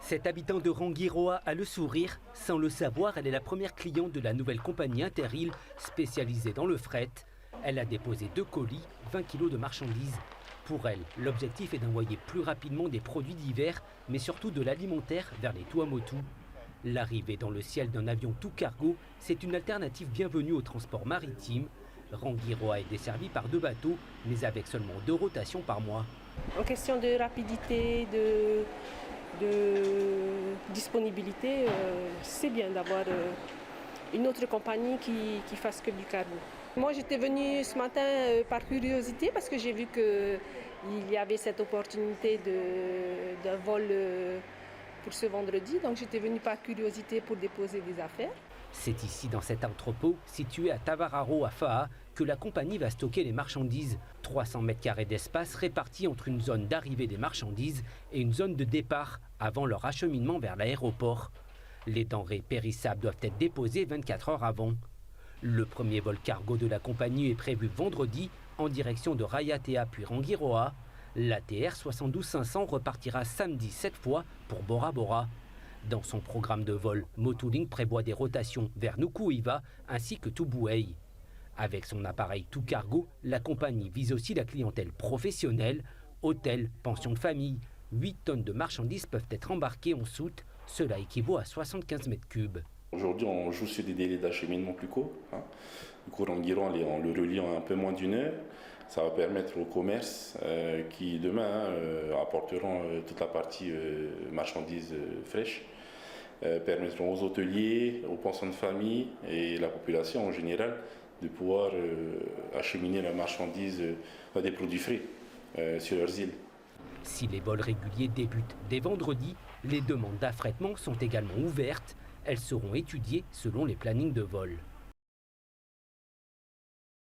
Cette habitante de Rangiroa a le sourire. Sans le savoir, elle est la première cliente de la nouvelle compagnie Interrail spécialisée dans le fret. Elle a déposé 2 colis, 20 kg de marchandises. Pour elle, l'objectif est d'envoyer plus rapidement des produits divers, mais surtout de l'alimentaire vers les Tuamotu. L'arrivée dans le ciel d'un avion tout cargo, c'est une alternative bienvenue au transport maritime. Rangiroa est desservi par 2 bateaux, mais avec seulement 2 rotations par mois. En question de rapidité, de disponibilité, c'est bien d'avoir une autre compagnie qui fasse que du cargo. Moi j'étais venue ce matin par curiosité parce que j'ai vu qu'il y avait cette opportunité d'un vol pour ce vendredi, donc j'étais venue par curiosité pour déposer des affaires. C'est ici, dans cet entrepôt, situé à Tavararo, à Fa'a, que la compagnie va stocker les marchandises. 300 mètres carrés d'espace répartis entre une zone d'arrivée des marchandises et une zone de départ, avant leur acheminement vers l'aéroport. Les denrées périssables doivent être déposées 24 heures avant. Le premier vol cargo de la compagnie est prévu vendredi, en direction de Raiatea puis Rangiroa. L'ATR 72-500 repartira samedi 7 fois pour Bora Bora. Dans son programme de vol, Motulink prévoit des rotations vers Nuku'iva ainsi que Tubuai. Avec son appareil tout cargo, la compagnie vise aussi la clientèle professionnelle, hôtels, pensions de famille. 8 tonnes de marchandises peuvent être embarquées en soute, cela équivaut à 75 mètres cubes. Aujourd'hui, on joue sur des délais d'acheminement plus courts. Du coup, Rangiroa, en le reliant un peu moins d'1 heure, ça va permettre au commerce qui demain apporteront toute la partie marchandises fraîches, permettront aux hôteliers, aux pensions de famille et la population en général de pouvoir acheminer la marchandise, des produits frais sur leurs îles. Si les vols réguliers débutent dès vendredi, les demandes d'affrètement sont également ouvertes. Elles seront étudiées selon les plannings de vol.